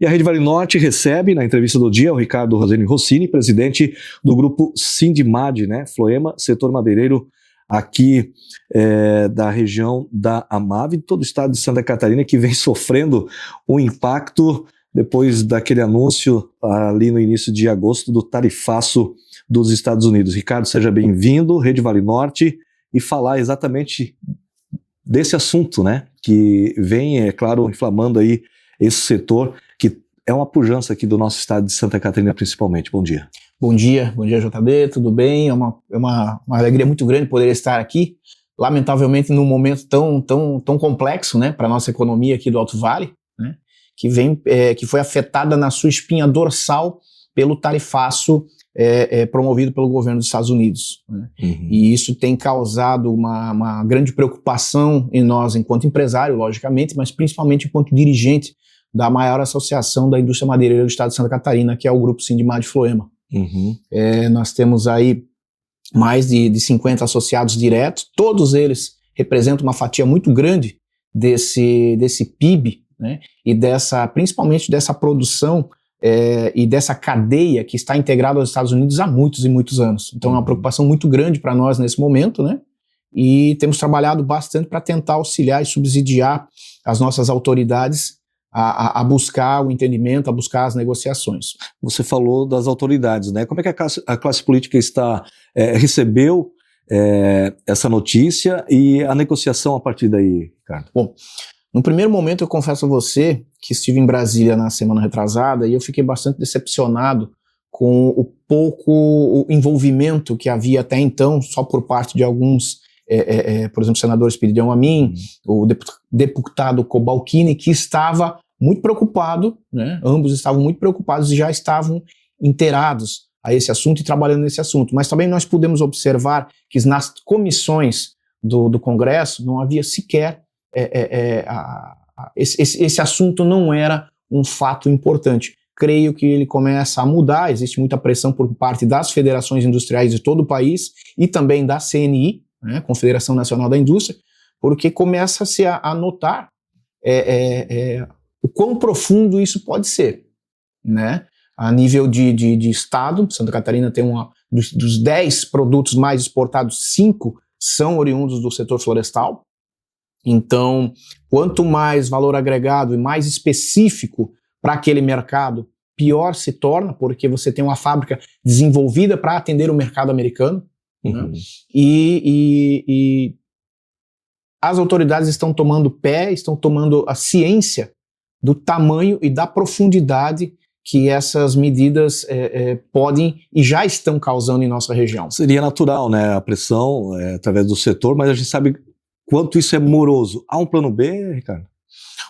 E a Rede Vale Norte recebe, na entrevista do dia, o Ricardo Roseni Rossini, presidente do grupo Sindimad, né, Floema, setor madeireiro aqui da região da Amave, todo o estado de Santa Catarina, que vem sofrendo o impacto depois daquele anúncio ali no início de agosto do tarifaço dos Estados Unidos. Ricardo, seja bem-vindo, Rede Vale Norte, e falar exatamente desse assunto, né, que vem, é claro, inflamando aí esse setor, que é uma pujança aqui do nosso estado de Santa Catarina principalmente. Bom dia. Bom dia, JB, tudo bem? É uma alegria muito grande poder estar aqui, lamentavelmente num momento tão complexo, né, para a nossa economia aqui do Alto Vale, né, que foi afetada na sua espinha dorsal pelo tarifaço promovido pelo governo dos Estados Unidos, né? E isso tem causado uma grande preocupação em nós enquanto empresário, logicamente, mas principalmente enquanto dirigente da maior associação da indústria madeireira do estado de Santa Catarina, que é o Grupo Sindimad Floema. Nós temos aí mais de 50 associados diretos, todos eles representam uma fatia muito grande desse PIB, né, e principalmente dessa produção e dessa cadeia que está integrada aos Estados Unidos há muitos e muitos anos. Então é uma preocupação muito grande para nós nesse momento, né, e temos trabalhado bastante para tentar auxiliar e subsidiar as nossas autoridades a buscar o entendimento, a buscar as negociações. Você falou das autoridades, né? Como é que a classe política recebeu essa notícia e a negociação a partir daí, Ricardo? Bom, no primeiro momento eu confesso a você que estive em Brasília na semana retrasada e eu fiquei bastante decepcionado com o pouco envolvimento que havia até então, só por parte de alguns, por exemplo, o senador Espiridião Amin, o deputado Cobalcini, que estava muito preocupado, né? Ambos estavam muito preocupados e já estavam inteirados a esse assunto e trabalhando nesse assunto. Mas também nós pudemos observar que nas comissões do Congresso não havia sequer esse assunto não era um fato importante. Creio que ele começa a mudar, existe muita pressão por parte das federações industriais de todo o país e também da CNI, né, Confederação Nacional da Indústria, porque começa-se a notar o quão profundo isso pode ser, né? A nível de estado, Santa Catarina tem dos 10 produtos mais exportados, 5 são oriundos do setor florestal. Então, quanto mais valor agregado e mais específico para aquele mercado, pior se torna, porque você tem uma fábrica desenvolvida para atender o mercado americano, né? E as autoridades estão tomando estão tomando a ciência do tamanho e da profundidade que essas medidas podem e já estão causando em nossa região. Seria natural, né, a pressão através do setor, mas a gente sabe quanto isso é moroso. Há um plano B, Ricardo?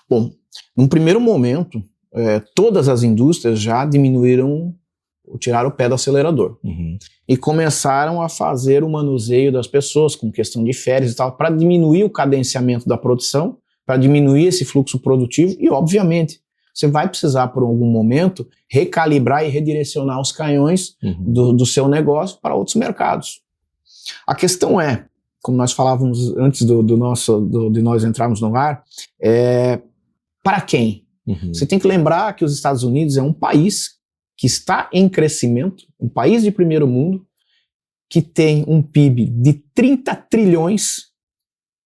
Bom, num primeiro momento, todas as indústrias já tiraram o pé do acelerador e começaram a fazer o manuseio das pessoas com questão de férias e tal, para diminuir o cadenciamento da produção, para diminuir esse fluxo produtivo e, obviamente, você vai precisar, por algum momento, recalibrar e redirecionar os canhões do seu negócio para outros mercados. A questão como nós falávamos antes de nós entrarmos no ar, para quem? Você tem que lembrar que os Estados Unidos é um país que está em crescimento, um país de primeiro mundo, que tem um PIB de 30 trilhões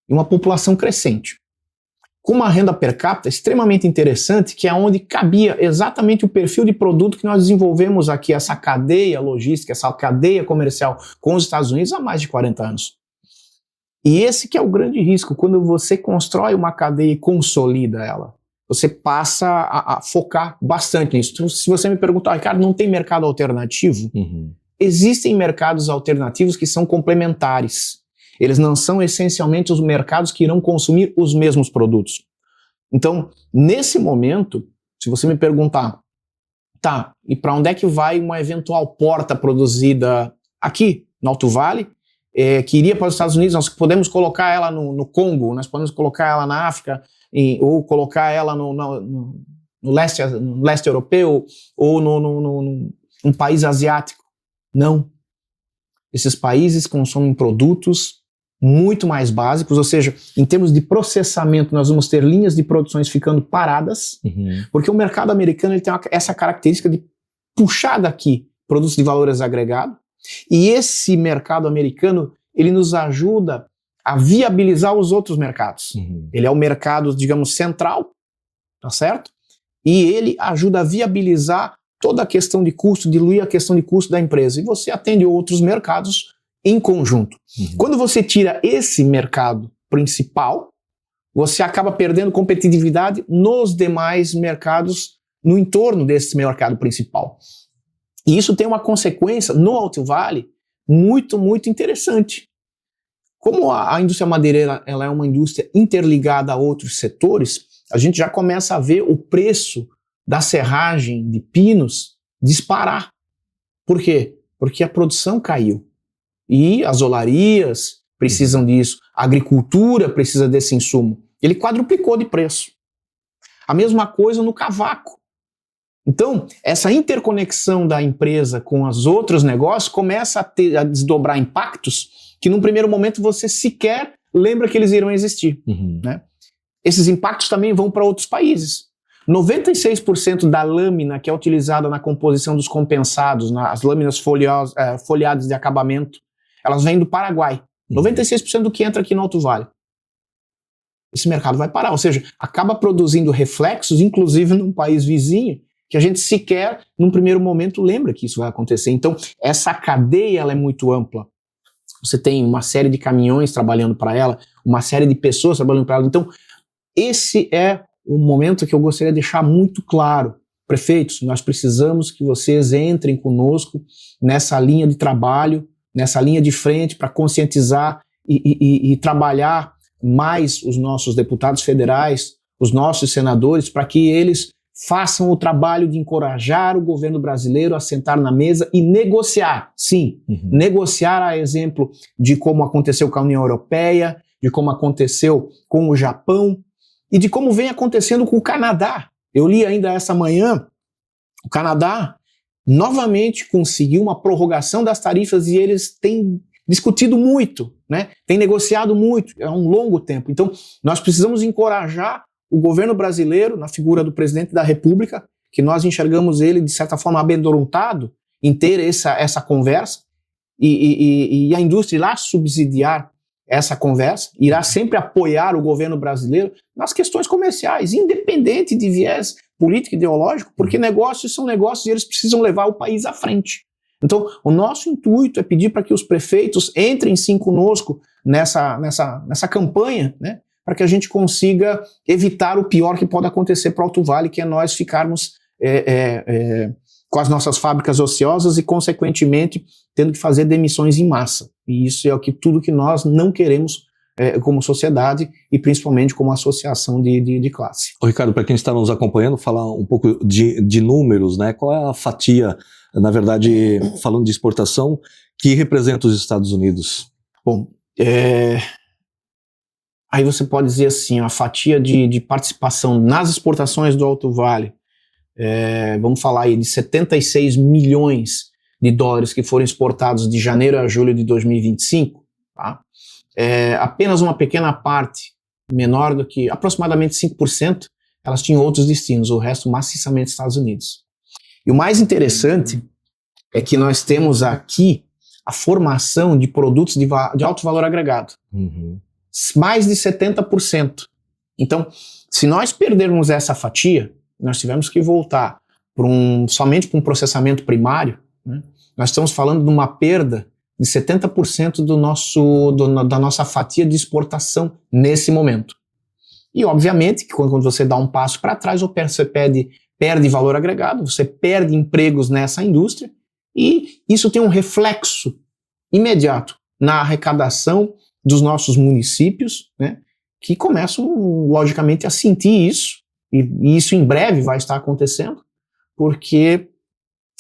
e uma população crescente, com uma renda per capita extremamente interessante, que é onde cabia exatamente o perfil de produto que nós desenvolvemos aqui, essa cadeia logística, essa cadeia comercial com os Estados Unidos há mais de 40 anos. E esse que é o grande risco, quando você constrói uma cadeia e consolida ela. Você passa a focar bastante nisso. Então, se você me perguntar, Ricardo, não tem mercado alternativo? Existem mercados alternativos que são complementares. Eles não são essencialmente os mercados que irão consumir os mesmos produtos. Então, nesse momento, se você me perguntar, tá, e para onde é que vai uma eventual porta produzida aqui, no Alto Vale, que iria para os Estados Unidos? Nós podemos colocar ela no Congo, nós podemos colocar ela na África, ou colocar ela no leste europeu, ou num país asiático. Não. Esses países consomem produtos muito mais básicos, ou seja, em termos de processamento, nós vamos ter linhas de produções ficando paradas, porque o mercado americano ele tem essa característica de puxar daqui produtos de valores agregados, e esse mercado americano, ele nos ajuda a viabilizar os outros mercados. Ele é o mercado, digamos, central, tá certo? E ele ajuda a viabilizar toda a questão de custo, diluir a questão de custo da empresa, e você atende outros mercados em conjunto. Quando você tira esse mercado principal, você acaba perdendo competitividade nos demais mercados no entorno desse mercado principal. E isso tem uma consequência no Alto Vale muito, muito interessante. Como a indústria madeireira ela é uma indústria interligada a outros setores, a gente já começa a ver o preço da serragem de pinos disparar. Por quê? Porque a produção caiu. E as olarias precisam disso, a agricultura precisa desse insumo. Ele quadruplicou de preço. A mesma coisa no cavaco. Então, essa interconexão da empresa com os outros negócios começa a desdobrar impactos que num primeiro momento você sequer lembra que eles irão existir. Né? Esses impactos também vão para outros países. 96% da lâmina que é utilizada na composição dos compensados, as lâminas folheadas de acabamento, elas vêm do Paraguai. 96% do que entra aqui no Alto Vale. Esse mercado vai parar, ou seja, acaba produzindo reflexos, inclusive num país vizinho, que a gente sequer, num primeiro momento, lembra que isso vai acontecer. Então, essa cadeia ela é muito ampla. Você tem uma série de caminhões trabalhando para ela, uma série de pessoas trabalhando para ela. Então, esse é o momento que eu gostaria de deixar muito claro. Prefeitos, nós precisamos que vocês entrem conosco nessa linha de trabalho, nessa linha de frente para conscientizar e trabalhar mais os nossos deputados federais, os nossos senadores, para que eles façam o trabalho de encorajar o governo brasileiro a sentar na mesa e negociar. Sim, negociar a exemplo de como aconteceu com a União Europeia, de como aconteceu com o Japão e de como vem acontecendo com o Canadá. Eu li ainda essa manhã, o Canadá novamente conseguiu uma prorrogação das tarifas e eles têm discutido muito, né? Têm negociado muito, é um longo tempo. Então, nós precisamos encorajar o governo brasileiro, na figura do presidente da República, que nós enxergamos ele, de certa forma, amedrontado em ter essa conversa, e a indústria irá subsidiar essa conversa, irá sempre apoiar o governo brasileiro nas questões comerciais, independente de viés político e ideológico, porque negócios são negócios e eles precisam levar o país à frente. Então, o nosso intuito é pedir para que os prefeitos entrem sim conosco nessa campanha, né, para que a gente consiga evitar o pior que pode acontecer para o Alto Vale, que é nós ficarmos com as nossas fábricas ociosas e, consequentemente, tendo que fazer demissões em massa. E isso é tudo que nós não queremos como sociedade e principalmente como associação de classe. Ô, Ricardo, para quem está nos acompanhando, falar um pouco de números, né? Qual é a fatia, na verdade, falando de exportação, que representa os Estados Unidos? Bom, aí você pode dizer assim, a fatia de participação nas exportações do Alto Vale, vamos falar aí de 76 milhões de dólares que foram exportados de janeiro a julho de 2025, tá? Apenas uma pequena parte, menor do que aproximadamente 5%, elas tinham outros destinos, o resto maciçamente Estados Unidos. E o mais interessante é que nós temos aqui a formação de produtos de alto valor agregado. Mais de 70%. Então, se nós perdermos essa fatia, nós tivemos que voltar somente para um processamento primário, né? Nós estamos falando de uma perda de 70% da nossa fatia de exportação nesse momento. E, obviamente, que quando você dá um passo para trás, você perde valor agregado, você perde empregos nessa indústria, e isso tem um reflexo imediato na arrecadação dos nossos municípios, né, que começam, logicamente, a sentir isso, e isso em breve vai estar acontecendo, porque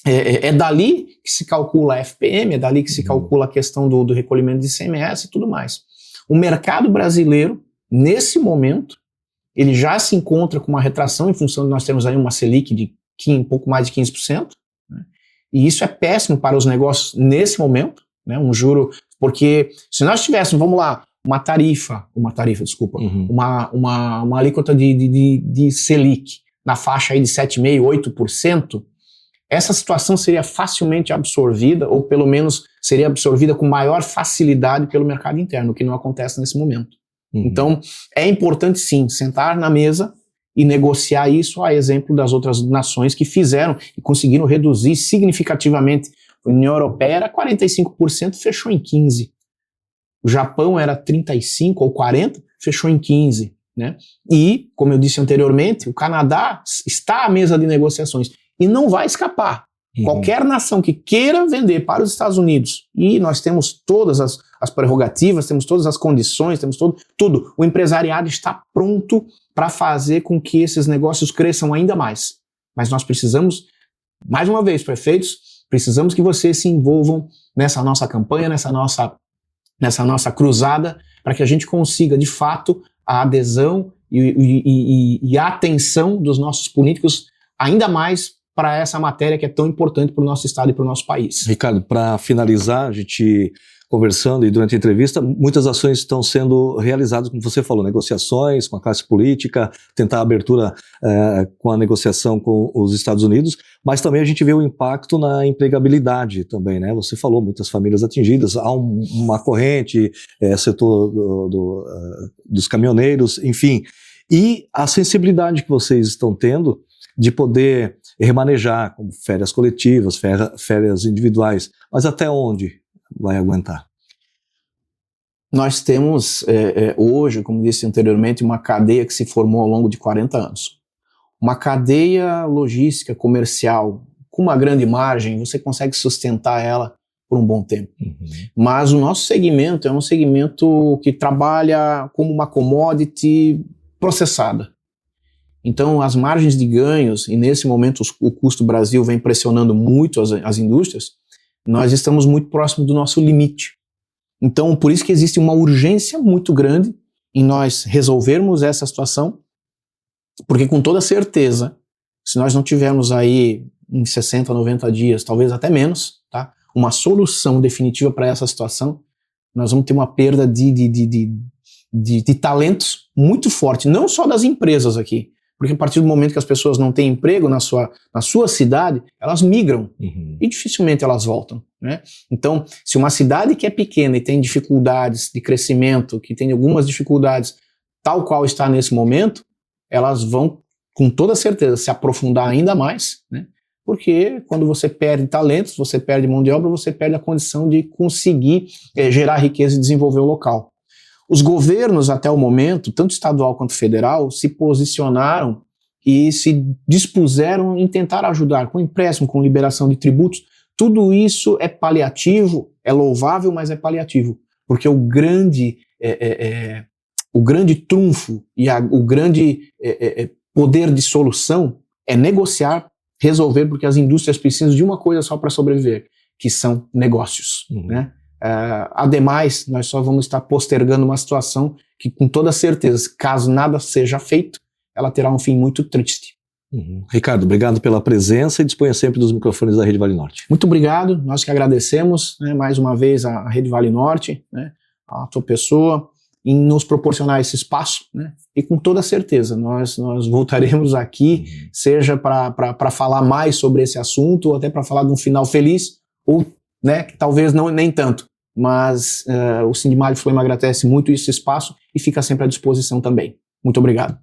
é dali que se calcula a FPM, é dali que se calcula a questão do recolhimento de ICMS e tudo mais. O mercado brasileiro, nesse momento, ele já se encontra com uma retração em função de nós termos aí uma Selic de um pouco mais de 15%, né? E isso é péssimo para os negócios nesse momento, né? Um juro, porque se nós tivéssemos, vamos lá, uma alíquota de Selic na faixa aí de 7,5%, 8%, essa situação seria facilmente absorvida, ou pelo menos seria absorvida com maior facilidade pelo mercado interno, o que não acontece nesse momento. Então, é importante sim sentar na mesa e negociar isso, a exemplo das outras nações que fizeram e conseguiram reduzir significativamente. A União Europeia era 45%, fechou em 15%. O Japão era 35% ou 40%, fechou em 15%. Né? E, como eu disse anteriormente, o Canadá está à mesa de negociações e não vai escapar. Qualquer nação que queira vender para os Estados Unidos, e nós temos todas as prerrogativas, temos todas as condições, temos tudo. O empresariado está pronto para fazer com que esses negócios cresçam ainda mais. Mas nós precisamos, mais uma vez, prefeitos, precisamos que vocês se envolvam nessa nossa campanha, nessa nossa cruzada, para que a gente consiga, de fato, a adesão e a atenção dos nossos políticos ainda mais para essa matéria que é tão importante para o nosso estado e para o nosso país. Ricardo, para finalizar, a gente conversando e durante a entrevista, muitas ações estão sendo realizadas, como você falou, negociações com a classe política, tentar a abertura com a negociação com os Estados Unidos, mas também a gente vê o impacto na empregabilidade também, né? Você falou, muitas famílias atingidas, há uma corrente, setor dos caminhoneiros, enfim, e a sensibilidade que vocês estão tendo de poder remanejar, como férias coletivas, férias individuais, mas até onde vai aguentar? Nós temos hoje, como disse anteriormente, uma cadeia que se formou ao longo de 40 anos. Uma cadeia logística, comercial, com uma grande margem, você consegue sustentar ela por um bom tempo. Mas o nosso segmento é um segmento que trabalha como uma commodity processada. Então, as margens de ganhos, e nesse momento o custo Brasil vem pressionando muito as indústrias, nós estamos muito próximo do nosso limite. Então, por isso que existe uma urgência muito grande em nós resolvermos essa situação, porque com toda certeza, se nós não tivermos aí em 60, 90 dias, talvez até menos, tá, uma solução definitiva para essa situação, nós vamos ter uma perda de talentos muito forte, não só das empresas aqui, porque a partir do momento que as pessoas não têm emprego na sua cidade, elas migram e dificilmente elas voltam, né? Então, se uma cidade que é pequena e tem dificuldades de crescimento, que tem algumas dificuldades, tal qual está nesse momento, elas vão, com toda certeza, se aprofundar ainda mais, né? Porque quando você perde talentos, você perde mão de obra, você perde a condição de conseguir gerar riqueza e desenvolver o local. Os governos, até o momento, tanto estadual quanto federal, se posicionaram e se dispuseram em tentar ajudar com empréstimo, com liberação de tributos. Tudo isso é paliativo, é louvável, mas é paliativo. Porque o grande trunfo e o grande poder de solução é negociar, resolver, porque as indústrias precisam de uma coisa só para sobreviver, que são negócios, né? Ademais, nós só vamos estar postergando uma situação que, com toda certeza, caso nada seja feito, ela terá um fim muito triste. Ricardo, obrigado pela presença e disponha sempre dos microfones da Rede Vale Norte. Muito obrigado, nós que agradecemos, né, mais uma vez a Rede Vale Norte, né, a tua pessoa, em nos proporcionar esse espaço, né, e com toda certeza nós voltaremos aqui, seja para falar mais sobre esse assunto, ou até para falar de um final feliz, ou, né, que talvez nem tanto. Mas o Sindimad Floema agradece muito esse espaço e fica sempre à disposição também. Muito obrigado.